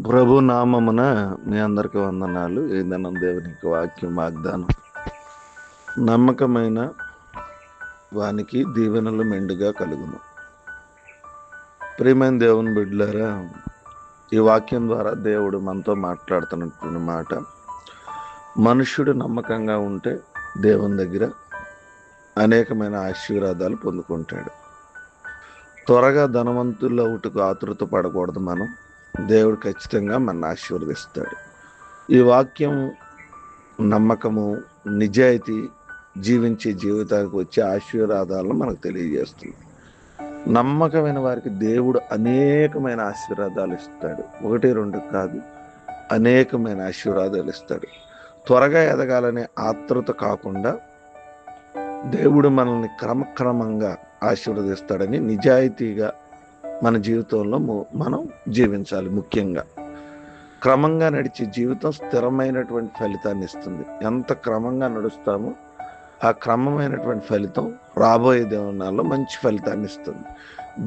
ప్రభు నామమున మీ అందరికి వందనాలు. ఈ దినం దేవునికి వాక్యం వాగ్దానం. నమ్మకమైన వానికి దీవెనలు మెండుగా కలుగును. ప్రియమైన దేవుని బిడ్డలారా, ఈ వాక్యం ద్వారా దేవుడు మనతో మాట్లాడుతున్నటువంటి మాట, మనుష్యుడు నమ్మకంగా ఉంటే దేవుని దగ్గర అనేకమైన ఆశీర్వాదాలు పొందుకుంటాడు. త్వరగా ధనవంతులవుటకు ఆతృత పడకూడదు. దేవుడు ఖచ్చితంగా మన ఆశీర్వదిస్తాడు. ఈ వాక్యం నమ్మకము, నిజాయితీ జీవించే జీవితానికి వచ్చే ఆశీర్వాదాలను మనకు తెలియజేస్తుంది. నమ్మకమైన వారికి దేవుడు అనేకమైన ఆశీర్వాదాలు ఇస్తాడు. 1-2 కాదు, అనేకమైన ఆశీర్వాదాలు ఇస్తాడు. త్వరగా ఎదగాలనే ఆతృత కాకుండా దేవుడు మనల్ని క్రమక్రమంగా ఆశీర్వదిస్తాడని నిజాయితీగా మన జీవితంలో మనం జీవించాలి. ముఖ్యంగా క్రమంగా నడిచే జీవితం స్థిరమైనటువంటి ఫలితాన్ని ఇస్తుంది. ఎంత క్రమంగా నడుస్తామో ఆ క్రమమైనటువంటి ఫలితం రాబోయే దేవునాల్లో మంచి ఫలితాన్ని ఇస్తుంది.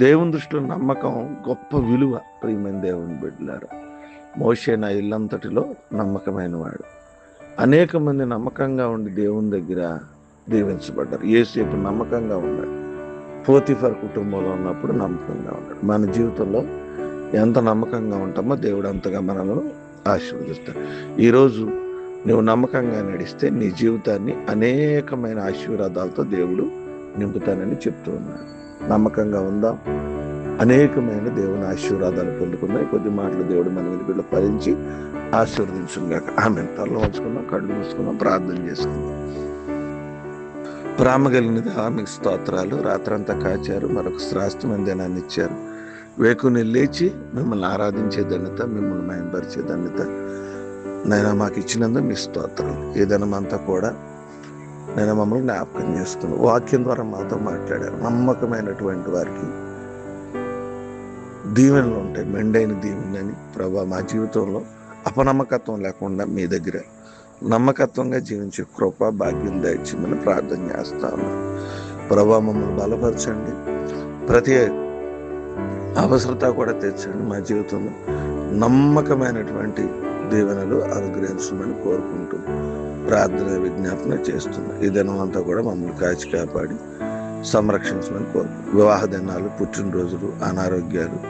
దేవుని దృష్టిలో నమ్మకం గొప్ప విలువ. ప్రియమైన దేవుని బిడ్డలారా, మోషే నా ఇల్లంతటిలో నమ్మకమైన వాడు. అనేక మంది నమ్మకంగా ఉండి దేవుని దగ్గర దీవించబడ్డారు. యోసేపు నమ్మకంగా ఉన్నాడు. పోతిఫర్ కుటుంబంలో ఉన్నప్పుడు నమ్మకంగా ఉన్నాడు. మన జీవితంలో ఎంత నమ్మకంగా ఉంటామో దేవుడు అంతగా మనల్ని ఆశీర్వదిస్తాడు. ఈరోజు నువ్వు నమ్మకంగా నడిస్తే నీ జీవితాన్ని అనేకమైన ఆశీర్వాదాలతో దేవుడు నింపుతానని చెప్తూ ఉన్నాడు. నమ్మకంగా ఉందాం, అనేకమైన దేవుని ఆశీర్వాదాలు పొందుకుందాం. కొద్ది మాటలు దేవుడు మన వెనుకలో ఫలించి ఆశీర్వదించుగాక. ఆమె తలలో ఉంచుకుందాం, కళ్ళు మూసుకుందాం, ప్రార్థన చేసుకుందాం. ప్రేమ కలిగినది మీకు స్తోత్రాలు. రాత్రంతా కాచారు, మరొక శ్రేష్టమైన దినాన్ని ఇచ్చారు. వేకుని లేచి మిమ్మల్ని ఆరాధించే ధన్యత, మిమ్మల్ని మయంపరిచే ధన్యత నేను మాకు ఇచ్చినందుకు మీ స్తోత్రాలు. ఈ దినమంతా కూడా నేను మమ్మల్ని జ్ఞాపకం చేసుకున్నాను. వాక్యం ద్వారా మాతో మాట్లాడారు. నమ్మకమైనటువంటి వారికి దీవెనలు ఉంటాయి, మెండైన దీవెనని. ప్రభా, మా జీవితంలో అపనమ్మకత్వం లేకుండా మీ దగ్గర నమ్మకత్వంగా జీవించే కృప భాగ్యం దయచేయమని ప్రార్థన చేస్తా ఉన్నాను. ప్రభా, మమ్మల్ని బలపరచండి, ప్రతి అవసరత కూడా తెచ్చండి. మా జీవితంలో నమ్మకమైనటువంటి దీవెనలు అనుగ్రహించమని కోరుకుంటూ ప్రార్థన విజ్ఞాపన చేస్తున్నాం. ఈ దినం అంతా కూడా మమ్మల్ని కాచి కాపాడి సంరక్షించమని కోరుకుంటున్నాం. వివాహ దినాలు, పుట్టినరోజులు, అనారోగ్యాలు,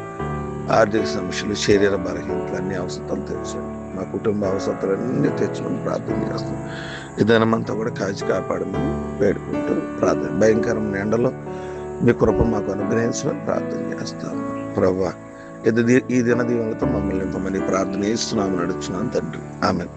ఆర్థిక సమస్యలు, శరీర బలహీనతలు, అన్ని అవసరాలు తెచ్చండి. మా కుటుంబ అవసరాలన్నీ తెచ్చమని ప్రార్థన చేస్తున్నాం. ఈ దినమంతా కూడా కాచి కాపాడమని వేడుకుంటూ ప్రార్థన. భయంకరమైన ఎండలో మీ కృప మాకు అనుగ్రహించమని ప్రార్థన చేస్తాము. ప్రభువా, ఈ దిన దీవెనలతో మమ్మల్ని నింపమని ప్రార్థన చేస్తున్నాము, నడుచున్నాను తండ్రి. ఆమేన్.